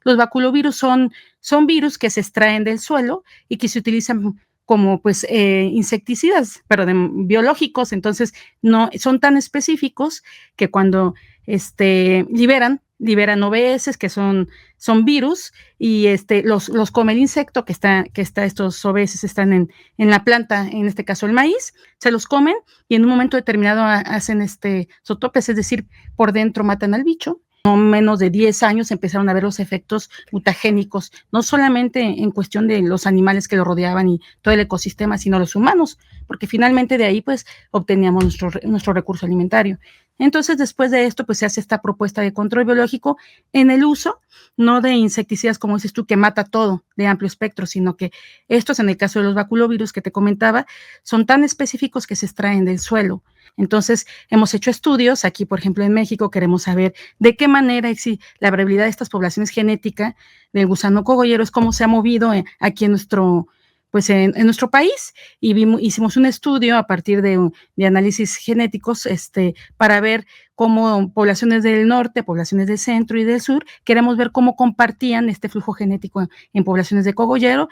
los baculovirus son virus que se extraen del suelo y que se utilizan como pues insecticidas, pero biológicos, entonces no son tan específicos que cuando liberan OBS, que son virus, y los come el insecto que está estos OBS están en la planta, en este caso el maíz, se los comen y en un momento determinado hacen zootopes, es decir, por dentro matan al bicho. No menos de 10 años empezaron a ver los efectos mutagénicos, no solamente en cuestión de los animales que lo rodeaban y todo el ecosistema, sino los humanos, porque finalmente de ahí pues obteníamos nuestro recurso alimentario. Entonces, después de esto, pues se hace esta propuesta de control biológico en el uso, no de insecticidas, como dices tú, que mata todo de amplio espectro, sino que estos, en el caso de los baculovirus que te comentaba, son tan específicos que se extraen del suelo. Entonces, hemos hecho estudios, aquí, por ejemplo, en México, queremos saber de qué manera la variabilidad de estas poblaciones genética del gusano cogollero es cómo se ha movido aquí en nuestro país, y hicimos un estudio a partir de análisis genéticos para ver cómo poblaciones del norte, poblaciones del centro y del sur, queremos ver cómo compartían este flujo genético en poblaciones de cogollero.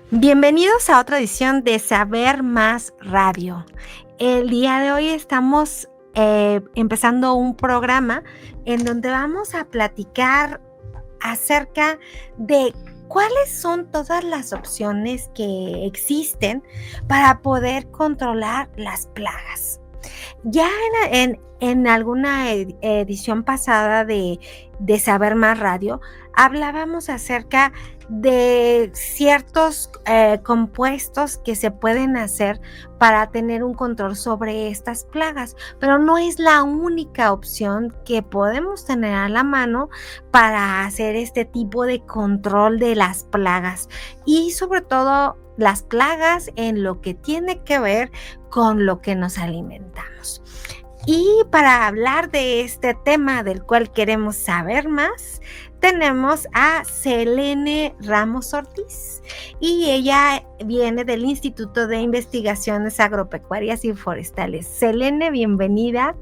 Bienvenidos a otra edición de Saber Más Radio. El día de hoy estamos empezando un programa en donde vamos a platicar acerca de cuáles son todas las opciones que existen para poder controlar las plagas. Ya en alguna edición pasada de Saber Más Radio hablábamos acerca de ciertos compuestos que se pueden hacer para tener un control sobre estas plagas, pero no es la única opción que podemos tener a la mano para hacer este tipo de control de las plagas y sobre todo las plagas en lo que tiene que ver con lo que nos alimentamos. Y para hablar de este tema del cual queremos saber más, tenemos a Selene Ramos Ortiz y ella viene del Instituto de Investigaciones Agropecuarias y Forestales. Selene, bienvenida.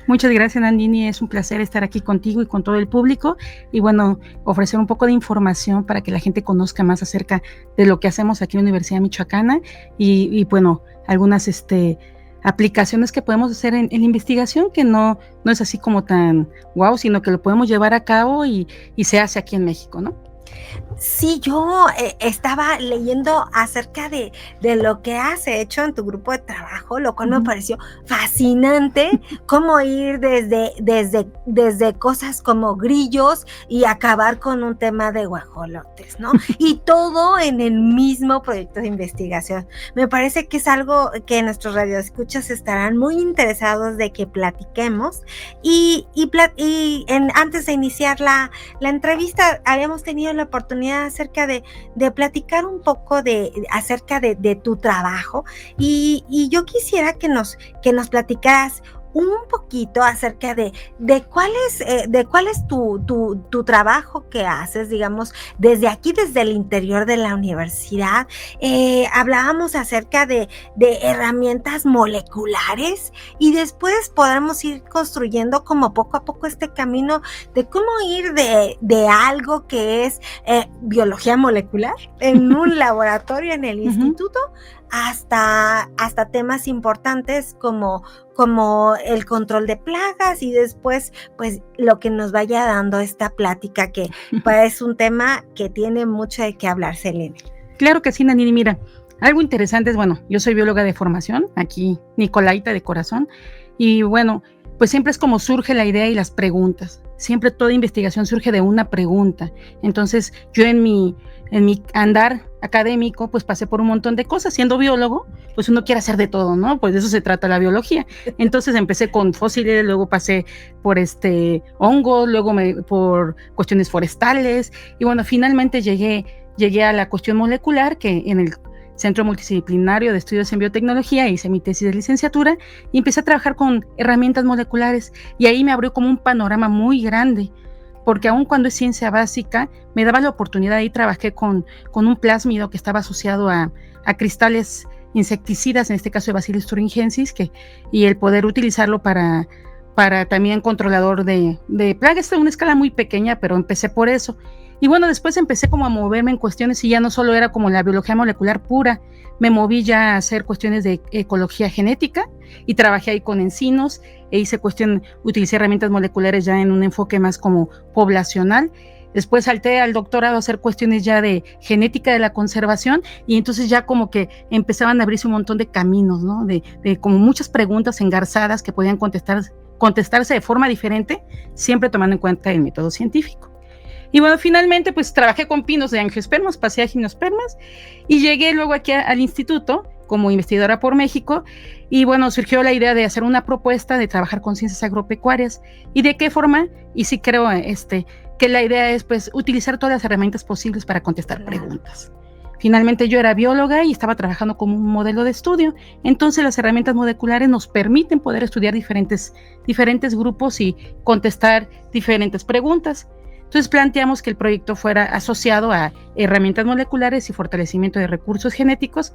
Muchas gracias, Nandini, es un placer estar aquí contigo y con todo el público y bueno, ofrecer un poco de información para que la gente conozca más acerca de lo que hacemos aquí en la Universidad Michoacana y bueno, algunas aplicaciones que podemos hacer en investigación que no es así como tan guau, sino que lo podemos llevar a cabo y se hace aquí en México, ¿no? Sí, yo estaba leyendo acerca de lo que has hecho en tu grupo de trabajo, lo cual me pareció fascinante, cómo ir desde cosas como grillos y acabar con un tema de guajolotes, ¿no? Y todo en el mismo proyecto de investigación. Me parece que es algo que nuestros radioescuchas estarán muy interesados de que platiquemos antes de iniciar la entrevista habíamos tenido la oportunidad acerca de platicar un poco acerca de tu trabajo y yo quisiera que nos platicaras un poquito acerca de cuál es tu trabajo que haces, digamos, desde aquí, desde el interior de la universidad. Hablábamos acerca de herramientas moleculares y después podemos ir construyendo como poco a poco este camino de cómo ir de algo que es biología molecular en un laboratorio en el instituto hasta temas importantes como el control de plagas y después pues lo que nos vaya dando esta plática que pues es un tema que tiene mucho de qué hablar, Selene. Claro que sí, Nanini, mira, algo interesante es, bueno, yo soy bióloga de formación, aquí Nicolaita de corazón, y bueno, pues siempre es como surge la idea y las preguntas, siempre toda investigación surge de una pregunta, entonces yo en mi andar académico, pues pasé por un montón de cosas. Siendo biólogo, pues uno quiere hacer de todo, ¿no? Pues de eso se trata la biología. Entonces empecé con fósiles, luego pasé por hongos, luego por cuestiones forestales, y bueno, finalmente llegué a la cuestión molecular, que Centro Multidisciplinario de Estudios en Biotecnología, hice mi tesis de licenciatura y empecé a trabajar con herramientas moleculares, y ahí me abrió como un panorama muy grande, porque aun cuando es ciencia básica, me daba la oportunidad, y trabajé con un plásmido que estaba asociado a cristales insecticidas, en este caso de Bacillus thuringiensis, y el poder utilizarlo para también controlador de plagas, a una escala muy pequeña, pero empecé por eso. Y bueno, después empecé como a moverme en cuestiones, y ya no solo era como la biología molecular pura, me moví ya a hacer cuestiones de ecología genética, y trabajé ahí con encinos, utilicé herramientas moleculares ya en un enfoque más como poblacional. Después salté al doctorado a hacer cuestiones ya de genética de la conservación, y entonces ya como que empezaban a abrirse un montón de caminos, ¿no? De como muchas preguntas engarzadas que podían contestarse de forma diferente, siempre tomando en cuenta el método científico. Y bueno, finalmente pues trabajé con pinos de angiospermas, pasé a gimnospermas, y llegué luego aquí al instituto como investigadora por México, y bueno, surgió la idea de hacer una propuesta de trabajar con ciencias agropecuarias. ¿Y de qué forma? Y sí creo que la idea es pues utilizar todas las herramientas posibles para contestar preguntas. Finalmente yo era bióloga y estaba trabajando como un modelo de estudio, entonces las herramientas moleculares nos permiten poder estudiar diferentes grupos y contestar diferentes preguntas. Entonces planteamos que el proyecto fuera asociado a herramientas moleculares y fortalecimiento de recursos genéticos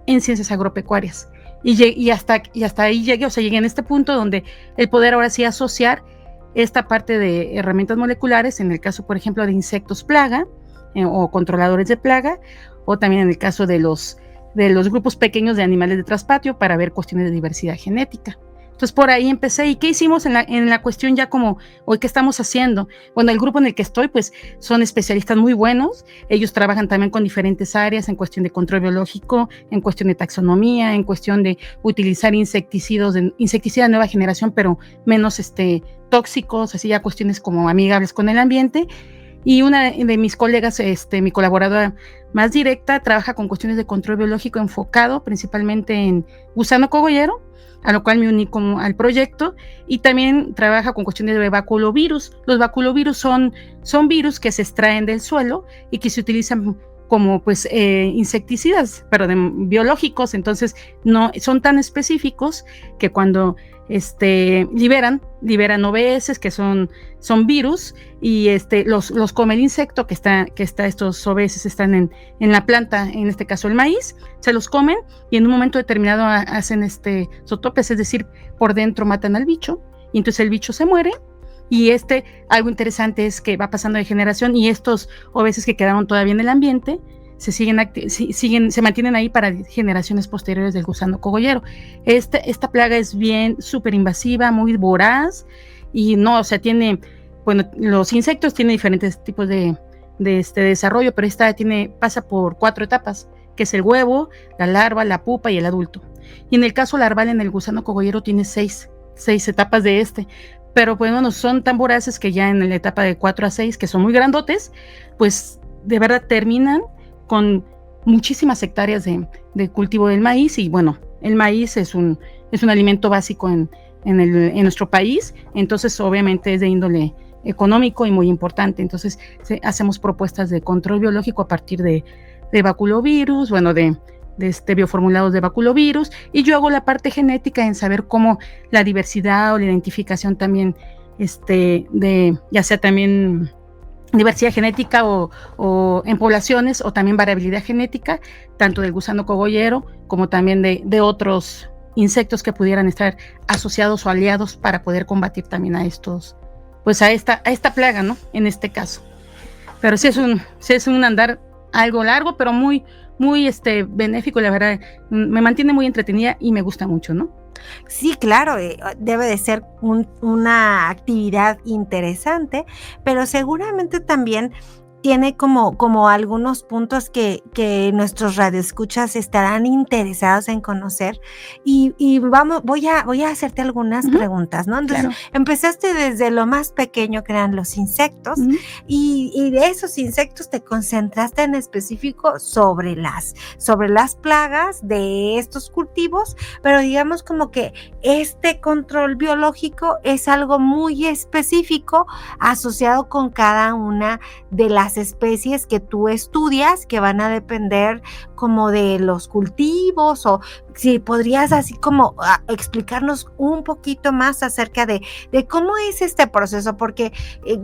en ciencias agropecuarias. Y hasta ahí llegué, o sea, llegué en este punto donde el poder ahora sí asociar esta parte de herramientas moleculares, en el caso, por ejemplo, de insectos plaga o controladores de plaga, o también en el caso de los grupos pequeños de animales de traspatio, para ver cuestiones de diversidad genética. Entonces por ahí empecé. ¿Y qué hicimos en la cuestión ya como hoy? ¿Qué estamos haciendo? Bueno, el grupo en el que estoy pues son especialistas muy buenos. Ellos trabajan también con diferentes áreas en cuestión de control biológico, en cuestión de taxonomía, en cuestión de utilizar insecticidas de nueva generación, pero menos tóxicos, así ya cuestiones como amigables con el ambiente. Y una de mis colegas, mi colaboradora más directa, trabaja con cuestiones de control biológico enfocado principalmente en gusano cogollero, a lo cual me uní al proyecto, y también trabaja con cuestiones de baculovirus. Los baculovirus son virus que se extraen del suelo y que se utilizan como pues insecticidas, pero biológicos. Entonces no son tan específicos que cuando liberan OBS, que son virus, y los come el insecto que está estos OBS están en la planta, en este caso el maíz, se los comen, y en un momento determinado hacen zootopes, es decir, por dentro matan al bicho, y entonces el bicho se muere. Y algo interesante es que va pasando de generación, y estos OBS que quedaron todavía en el ambiente se mantienen ahí para generaciones posteriores del gusano cogollero. Esta plaga es súper invasiva, muy voraz, y no, o sea, los insectos tienen diferentes tipos de desarrollo, pero pasa por 4 etapas, que es el huevo, la larva, la pupa y el adulto. Y en el caso larval, en el gusano cogollero, tiene 6 etapas de pero pues bueno, son tan voraces que ya en la etapa de 4 a 6, que son muy grandotes, pues de verdad terminan con muchísimas hectáreas de cultivo del maíz. Y bueno, el maíz es un alimento básico en nuestro país, entonces obviamente es de índole económico y muy importante. Entonces hacemos propuestas de control biológico a partir de baculovirus, bueno, de bioformulados de baculovirus, y yo hago la parte genética en saber cómo la diversidad o la identificación también ya sea también diversidad genética o en poblaciones, o también variabilidad genética, tanto del gusano cogollero como también de otros insectos que pudieran estar asociados o aliados para poder combatir también a esta plaga, ¿no? En este caso. Pero sí es un andar algo largo, pero muy, muy benéfico, la verdad. Me mantiene muy entretenida y me gusta mucho, ¿no? Sí, claro, debe de ser una actividad interesante, pero seguramente también tiene como algunos puntos que nuestros radioescuchas estarán interesados en conocer, y voy a hacerte algunas preguntas, ¿no? Entonces, claro. Empezaste desde lo más pequeño, que eran los insectos, y de esos insectos te concentraste en específico sobre las plagas de estos cultivos, pero digamos como que este control biológico es algo muy específico asociado con cada una de las las especies que tú estudias, que van a depender como de los cultivos, o si podrías así como explicarnos un poquito más acerca de cómo es este proceso, porque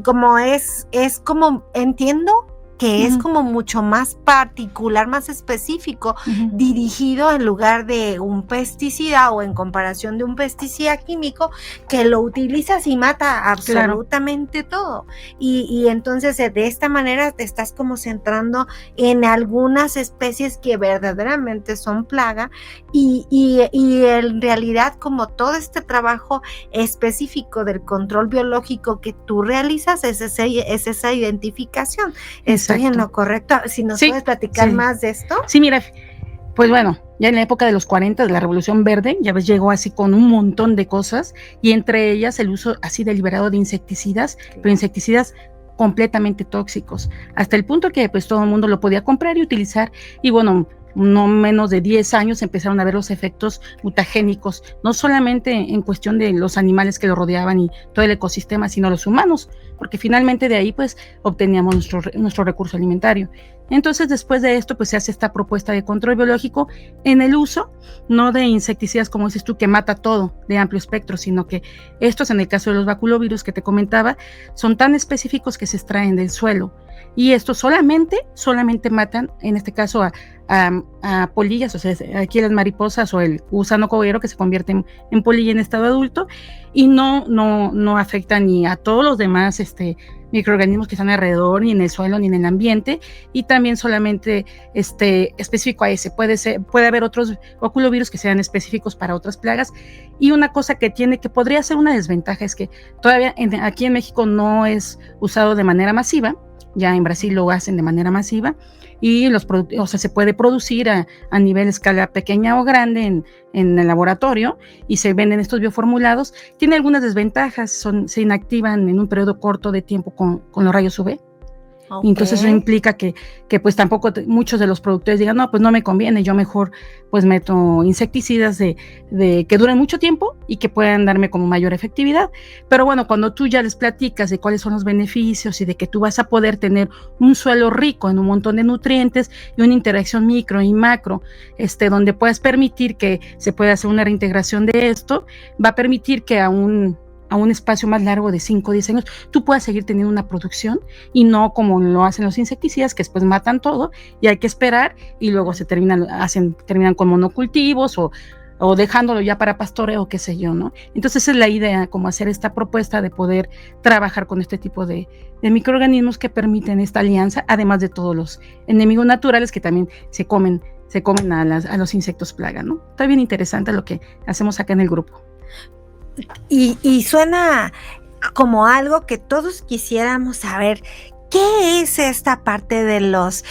como es como entiendo que es como mucho más particular, más específico, dirigido en lugar de un pesticida o en comparación de un pesticida químico que lo utilizas y mata absolutamente todo. Y entonces de esta manera te estás como centrando en algunas especies que verdaderamente son plaga y en realidad como todo este trabajo específico del control biológico que tú realizas es esa identificación. ¿Estoy en lo correcto? Si nos puedes platicar más de esto. Sí, mira, pues bueno, ya en la época de los 40 de la Revolución Verde, ya ves, llegó así con un montón de cosas, y entre ellas el uso así deliberado de insecticidas, pero insecticidas completamente tóxicos, hasta el punto que pues todo el mundo lo podía comprar y utilizar, y bueno, no menos de 10 años empezaron a ver los efectos mutagénicos, no solamente en cuestión de los animales que lo rodeaban y todo el ecosistema, sino los humanos, porque finalmente de ahí pues obteníamos nuestro recurso alimentario. Entonces después de esto pues se hace esta propuesta de control biológico en el uso, no de insecticidas como dices tú, que mata todo de amplio espectro, sino que estos, en el caso de los baculovirus que te comentaba, son tan específicos que se extraen del suelo, y estos solamente matan, en este caso a polillas, o sea, aquí las mariposas o el gusano coguero que se convierte en polilla en estado adulto, y no afectan ni a todos los demás microorganismos que están alrededor, ni en el suelo, ni en el ambiente, y también solamente específico a ese. Puede haber otros baculovirus que sean específicos para otras plagas, y una cosa que podría ser una desventaja es que todavía aquí en México no es usado de manera masiva. Ya en Brasil lo hacen de manera masiva, y se puede producir a nivel escala pequeña o grande en el laboratorio, y se venden estos bioformulados. Tiene algunas desventajas, se inactivan en un periodo corto de tiempo con los rayos UV. Okay. Entonces eso implica que pues tampoco muchos de los productores digan, no, pues no me conviene, yo mejor pues meto insecticidas de que duren mucho tiempo y que puedan darme como mayor efectividad. Pero bueno, cuando tú ya les platicas de cuáles son los beneficios y de que tú vas a poder tener un suelo rico en un montón de nutrientes y una interacción micro y macro, donde puedas permitir que se pueda hacer una reintegración de esto, va a permitir que a un espacio más largo de 5 o 10 años, tú puedas seguir teniendo una producción, y no como lo hacen los insecticidas, que después matan todo y hay que esperar, y luego se terminan con monocultivos o dejándolo ya para pastoreo, qué sé yo, ¿no? Entonces esa es la idea, como hacer esta propuesta de poder trabajar con este tipo de microorganismos que permiten esta alianza, además de todos los enemigos naturales que también se comen a los insectos plaga, ¿no? Está bien interesante lo que hacemos acá en el grupo. Y suena como algo que todos quisiéramos saber. ¿Qué es esta parte de los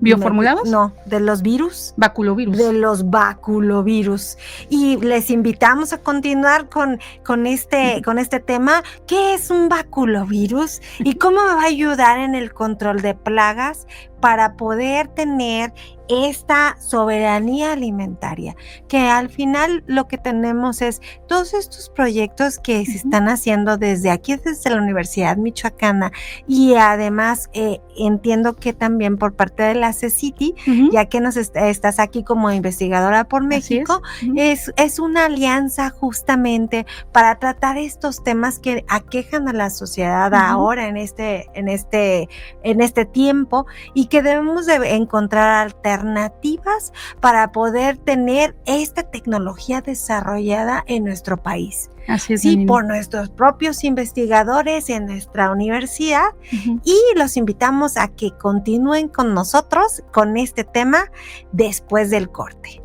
bioformulados? No, de los virus. Baculovirus. De los baculovirus. Y les invitamos a continuar con este tema. ¿Qué es un baculovirus? ¿Y cómo me va a ayudar en el control de plagas para poder tener esta soberanía alimentaria? Que al final lo que tenemos es todos estos proyectos que se están haciendo desde la Universidad Michoacana, y además entiendo que también por parte de la CECITI, ya que estás aquí como investigadora por México, es una alianza justamente para tratar estos temas que aquejan a la sociedad ahora en este tiempo, y que debemos de encontrar alternativas para poder tener esta tecnología desarrollada en nuestro país. Así es, sí, por nuestros propios investigadores en nuestra universidad, y los invitamos a que continúen con nosotros con este tema después del corte.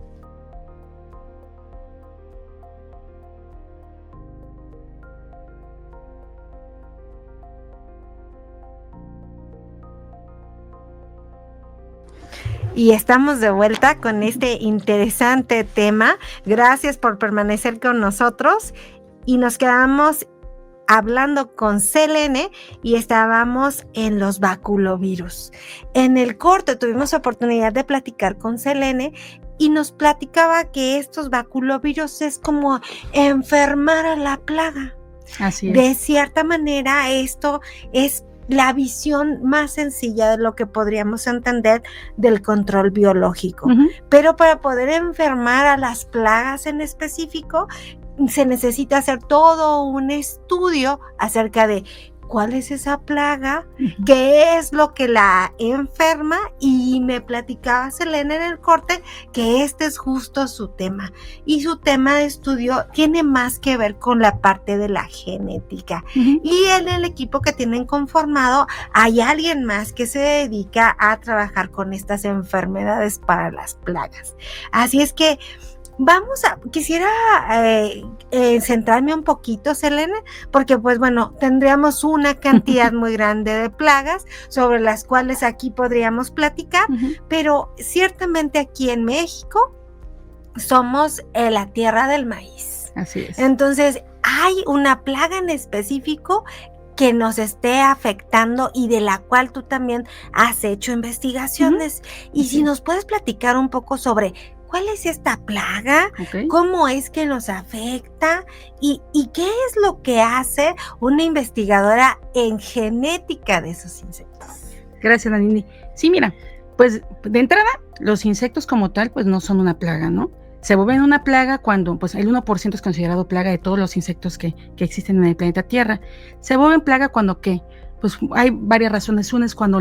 Y estamos de vuelta con este interesante tema. Gracias por permanecer con nosotros. Y nos quedamos hablando con Selene y estábamos en los baculovirus. En el corte tuvimos oportunidad de platicar con Selene y nos platicaba que estos baculovirus es como enfermar a la plaga. Así De es. cierta manera, esto es la visión más sencilla de lo que podríamos entender del control biológico. Ujú. Pero para poder enfermar a las plagas en específico, se necesita hacer todo un estudio acerca de cuál es esa plaga, qué es lo que la enferma, y me platicaba Selena en el corte que este es justo su tema, y su tema de estudio tiene más que ver con la parte de la genética. Y en el equipo que tienen conformado hay alguien más que se dedica a trabajar con estas enfermedades para las plagas. Así es que quisiera centrarme un poquito, Selena, porque pues bueno, tendríamos una cantidad muy grande de plagas sobre las cuales aquí podríamos platicar, pero ciertamente aquí en México somos la tierra del maíz. Así es. Entonces, hay una plaga en específico que nos esté afectando y de la cual tú también has hecho investigaciones. Y si nos puedes platicar un poco sobre cuál es esta plaga, cómo es que nos afecta y qué es lo que hace una investigadora en genética de esos insectos. Gracias, Danini. Sí, mira, pues de entrada, los insectos como tal, pues no son una plaga, ¿no? Se vuelven una plaga cuando pues el 1% es considerado plaga de todos los insectos que existen en el planeta Tierra. Se vuelven plaga cuando, ¿qué? Pues hay varias razones. Una es cuando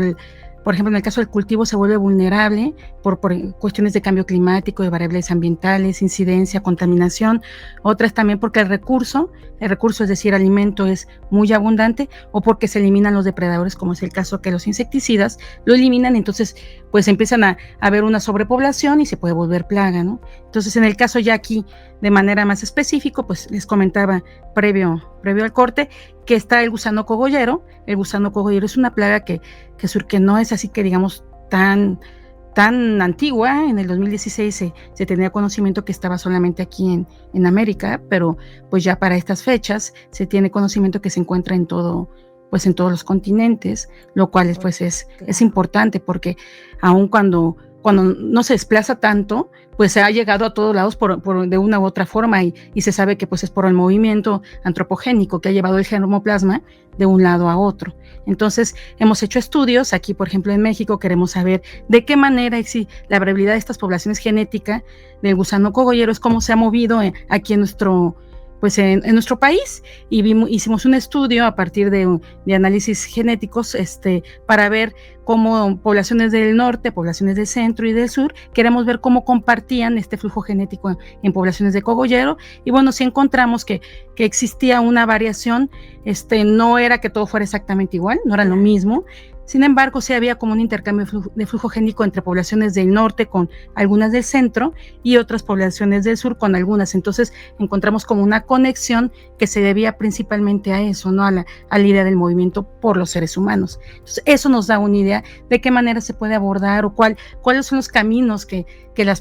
por ejemplo, en el caso del cultivo se vuelve vulnerable por cuestiones de cambio climático, de variables ambientales, incidencia, contaminación. Otras también porque el recurso, es decir, alimento, es muy abundante, o porque se eliminan los depredadores, como es el caso que los insecticidas lo eliminan, entonces pues empiezan a haber una sobrepoblación y se puede volver plaga, ¿no? Entonces, en el caso ya aquí, de manera más específica, pues les comentaba previo al corte, que está el gusano cogollero. El gusano cogollero es una plaga que no es así que digamos tan antigua. En el 2016 se tenía conocimiento que estaba solamente aquí en América, pero pues ya para estas fechas se tiene conocimiento que se encuentra en todos los continentes, lo cual pues es importante, porque aun cuando no se desplaza tanto, pues se ha llegado a todos lados de una u otra forma, y se sabe que pues es por el movimiento antropogénico que ha llevado el germoplasma de un lado a otro. Entonces, hemos hecho estudios aquí, por ejemplo, en México. Queremos saber de qué manera la variabilidad de estas poblaciones genéticas del gusano cogollero es cómo se ha movido aquí en nuestro país, y hicimos un estudio a partir de análisis genéticos para ver cómo poblaciones del norte, poblaciones del centro y del sur, queremos ver cómo compartían este flujo genético en poblaciones de cogollero. Y bueno, sí encontramos que existía una variación. No era que todo fuera exactamente igual, no era lo mismo. Sin embargo, sí había como un intercambio de flujo génico entre poblaciones del norte con algunas del centro y otras poblaciones del sur con algunas. Entonces encontramos como una conexión que se debía principalmente a eso, ¿no? A la idea del movimiento por los seres humanos. Entonces eso nos da una idea de qué manera se puede abordar, o cuáles son los caminos que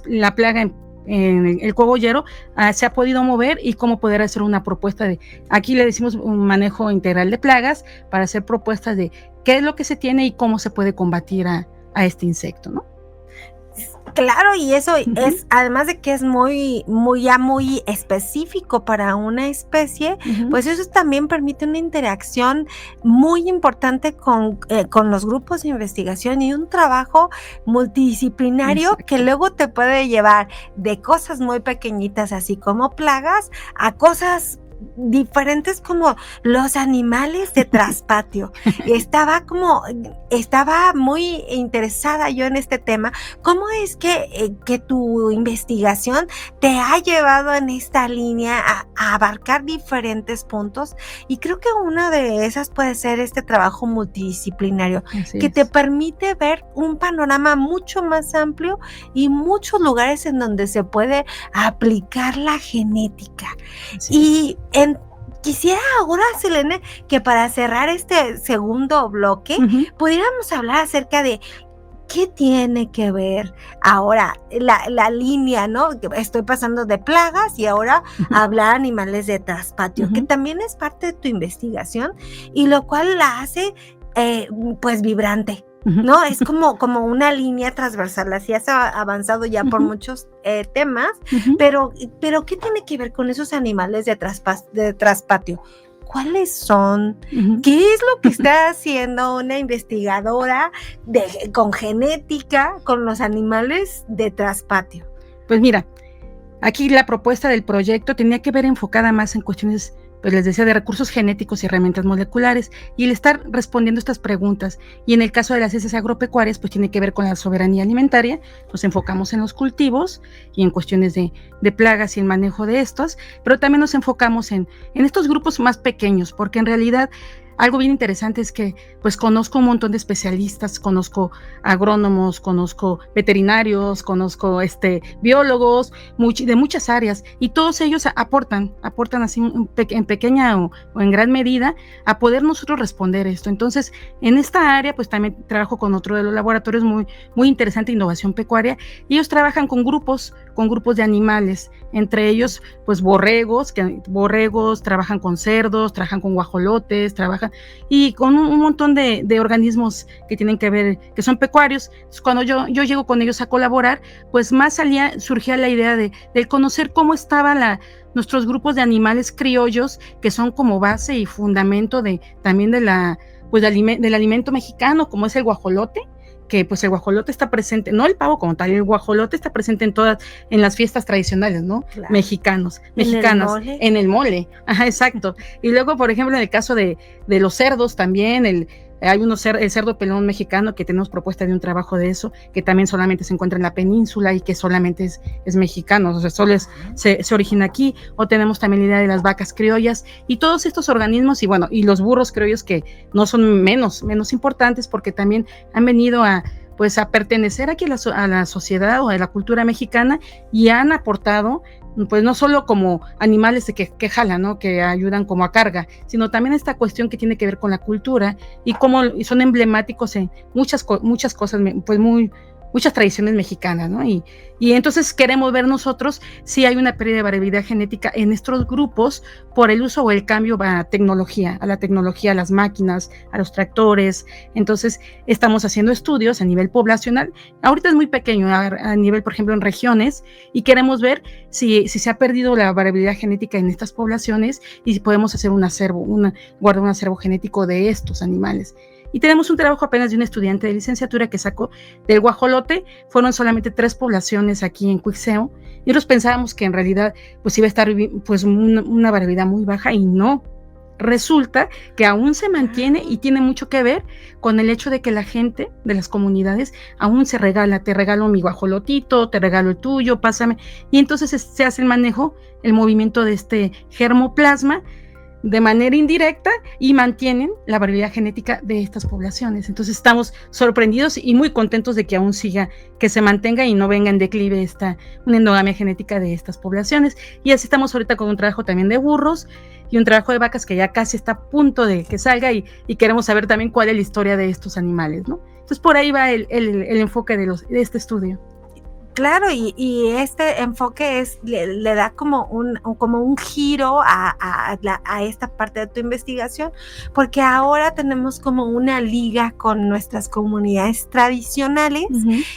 la plaga en el cogollero se ha podido mover, y cómo poder hacer una propuesta aquí le decimos un manejo integral de plagas, para hacer propuestas de qué es lo que se tiene y cómo se puede combatir a este insecto, ¿no? Claro, y eso es, además de que es muy específico para una especie, pues eso también permite una interacción muy importante con los grupos de investigación, y un trabajo multidisciplinario que luego te puede llevar de cosas muy pequeñitas, así como plagas, a cosas diferentes como los animales de traspatio. Estaba muy interesada yo en este tema. ¿Cómo es que tu investigación te ha llevado en esta línea a abarcar diferentes puntos? Y creo que una de esas puede ser este trabajo multidisciplinario, que te permite ver un panorama mucho más amplio y muchos lugares en donde se puede aplicar la genética. Y quisiera ahora, Selene, que para cerrar este segundo bloque, pudiéramos hablar acerca de qué tiene que ver ahora la línea, ¿no? Estoy pasando de plagas y ahora hablar animales de traspatio, que también es parte de tu investigación, y lo cual la hace pues vibrante, ¿no? Es como una línea transversal. Así has avanzado ya por muchos temas, pero ¿qué tiene que ver con esos animales de traspatio? cuáles son, Ujú. qué es lo que está haciendo una investigadora con genética con los animales de traspatio. Pues mira, aquí la propuesta del proyecto tenía que ver enfocada más en cuestiones, pues les decía, de recursos genéticos y herramientas moleculares, y el estar respondiendo estas preguntas. Y en el caso de las ciencias agropecuarias, pues tiene que ver con la soberanía alimentaria. Nos enfocamos en los cultivos y en cuestiones de plagas y el manejo de estos, pero también nos enfocamos en estos grupos más pequeños, porque en realidad algo bien interesante es que pues conozco un montón de especialistas, conozco agrónomos, conozco veterinarios, conozco biólogos de muchas áreas, y todos ellos aportan así en pequeña o en gran medida a poder nosotros responder esto. Entonces, en esta área pues también trabajo con otro de los laboratorios muy, muy interesante, Innovación Pecuaria, y ellos trabajan con grupos de animales, entre ellos pues borregos, trabajan con cerdos, trabajan con guajolotes, y con un montón de organismos que tienen que ver, que son pecuarios. Entonces, cuando yo llego con ellos a colaborar, pues más surgía la idea de conocer cómo estaban nuestros grupos de animales criollos, que son como base y fundamento también del alimento mexicano, como es el guajolote, que pues el guajolote está presente, no el pavo como tal, el guajolote está presente en las fiestas tradicionales, ¿no? Claro. Mexicanas, en el mole, ajá, exacto. Y luego, por ejemplo, en el caso de los cerdos también, hay el cerdo pelón mexicano, que tenemos propuesta de un trabajo de eso, que también solamente se encuentra en la península y que solamente es mexicano, o sea, solo se origina aquí. O tenemos también la idea de las vacas criollas y todos estos organismos, y los burros criollos, que no son menos importantes, porque también han venido a pertenecer aquí a la sociedad o a la cultura mexicana, y han aportado pues no solo como animales que jalan, ¿no? Que ayudan como a carga, sino también esta cuestión que tiene que ver con la cultura y cómo son emblemáticos en muchas cosas, pues muchas tradiciones mexicanas, ¿no? Y entonces queremos ver nosotros si hay una pérdida de variabilidad genética en estos grupos por el uso o el cambio a la tecnología, a las máquinas, a los tractores. Entonces estamos haciendo estudios a nivel poblacional. Ahorita es muy pequeño, a nivel, por ejemplo, en regiones, y queremos ver si se ha perdido la variabilidad genética en estas poblaciones y si podemos hacer guardar un acervo genético de estos animales. Y tenemos un trabajo apenas de un estudiante de licenciatura que sacó del guajolote. Fueron solamente 3 poblaciones aquí en Cuitzeo, y nosotros pensábamos que en realidad pues iba a estar pues una variabilidad muy baja, y no. Resulta que aún se mantiene, y tiene mucho que ver con el hecho de que la gente de las comunidades aún se regala, te regalo mi guajolotito, te regalo el tuyo, pásame, y entonces se hace el manejo, el movimiento de este germoplasma de manera indirecta, y mantienen la variabilidad genética de estas poblaciones. Entonces estamos sorprendidos y muy contentos de que aún siga, que se mantenga y no venga en declive una endogamia genética de estas poblaciones. Y así estamos ahorita con un trabajo también de burros y un trabajo de vacas que ya casi está a punto de que salga, y queremos saber también cuál es la historia de estos animales, ¿no? Entonces por ahí va el enfoque de este estudio. Claro, y este enfoque le da como un giro a esta parte de tu investigación, porque ahora tenemos como una liga con nuestras comunidades tradicionales,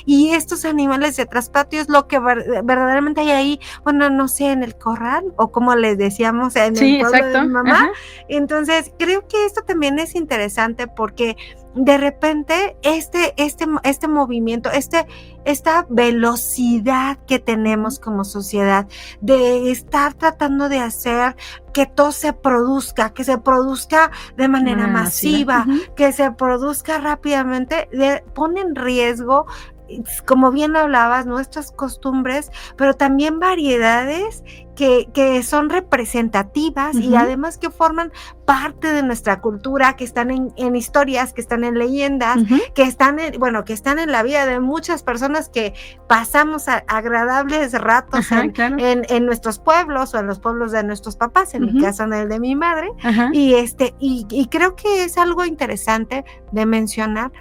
y estos animales de traspatio es lo que verdaderamente hay ahí, bueno, no sé, en el corral, o como les decíamos en el pueblo de mi mamá. Ajá. Entonces, creo que esto también es interesante, porque de repente este movimiento, esta velocidad que tenemos como sociedad de estar tratando de hacer que todo se produzca de manera masiva, que se produzca rápidamente, pone en riesgo, como bien hablabas, nuestras costumbres, pero también variedades que son representativas, y además que forman parte de nuestra cultura, que están en historias, que están en leyendas, que están en la vida de muchas personas que pasamos agradables ratos en nuestros pueblos, o en los pueblos de nuestros papás, en mi caso en el de mi madre, y creo que es algo interesante de mencionar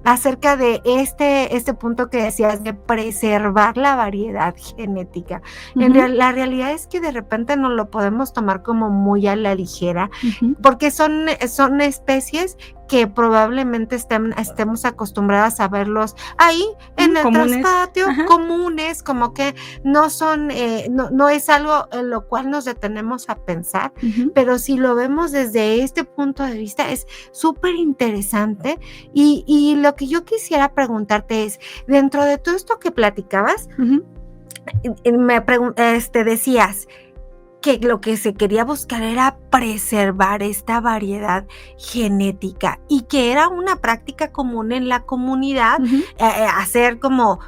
acerca de este punto que decías de preservar la variedad genética. La realidad es que de repente no lo podemos tomar como muy a la ligera, porque son especies que probablemente estemos acostumbrados a verlos ahí en el comunes, traspatio, ajá. comunes, como que no son, no es algo en lo cual nos detenemos a pensar, pero si lo vemos desde este punto de vista es súper interesante. Y lo que yo quisiera preguntarte es, dentro de todo esto que platicabas, decías que lo que se quería buscar era preservar esta variedad genética y que era una práctica común en la comunidad, hacer como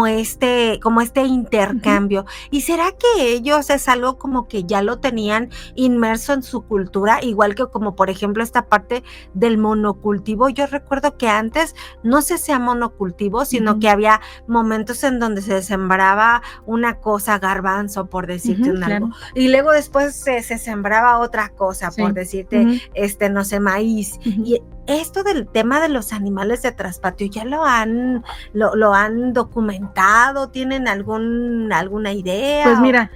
este intercambio. ¿Y será que ellos es algo como que ya lo tenían inmerso en su cultura, igual que como por ejemplo esta parte del monocultivo? Yo recuerdo que antes no se hacía monocultivo, sino que había momentos en donde se sembraba una cosa, garbanzo, por decirte algo, y luego después se sembraba otra cosa, por decirte, no sé, maíz. Y esto del tema de los animales de traspatio, ¿ya lo han documentado? ¿Tienen alguna idea? Pues mira,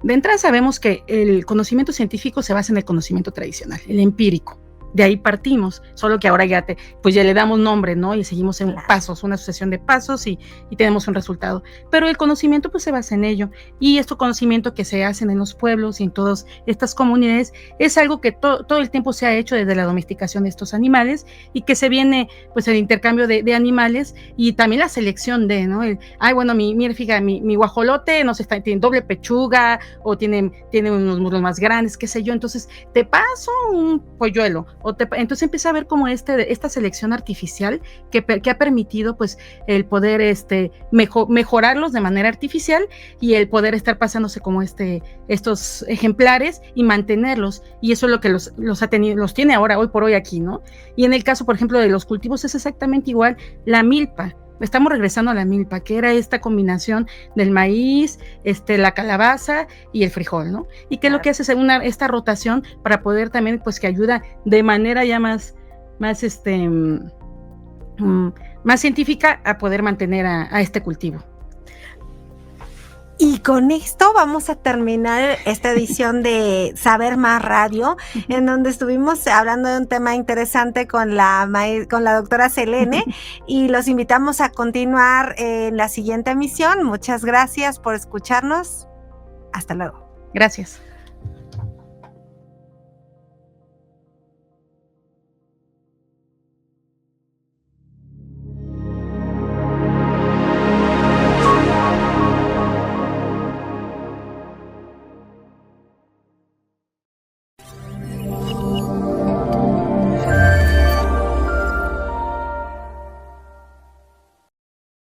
de entrada sabemos que el conocimiento científico se basa en el conocimiento tradicional, el empírico. De ahí partimos, solo que ahora ya le damos nombre, ¿no? Y seguimos en pasos, una sucesión de pasos y tenemos un resultado. Pero el conocimiento pues se basa en ello. Y este conocimiento que se hacen en los pueblos y en todas estas comunidades es algo que todo el tiempo se ha hecho desde la domesticación de estos animales y que se viene pues el intercambio de animales y también la selección de, ¿no? Mira, fíjate, mi guajolote, no sé, tiene doble pechuga o tiene unos muslos más grandes, qué sé yo, entonces te paso un polluelo. Entonces empieza a ver como esta selección artificial que ha permitido pues el poder mejorarlos de manera artificial y el poder estar pasándose como estos ejemplares y mantenerlos, y eso es lo que los tiene ahora, hoy por hoy aquí, ¿no? Y en el caso, por ejemplo, de los cultivos es exactamente igual. La milpa, estamos regresando a la milpa, que era esta combinación del maíz, la calabaza y el frijol, ¿no? Y que lo que hace es esta rotación para poder también, pues, que ayuda de manera ya más científica a poder mantener a este cultivo. Y con esto vamos a terminar esta edición de Saber Más Radio, en donde estuvimos hablando de un tema interesante con la doctora Selene, y los invitamos a continuar en la siguiente emisión. Muchas gracias por escucharnos. Hasta luego. Gracias.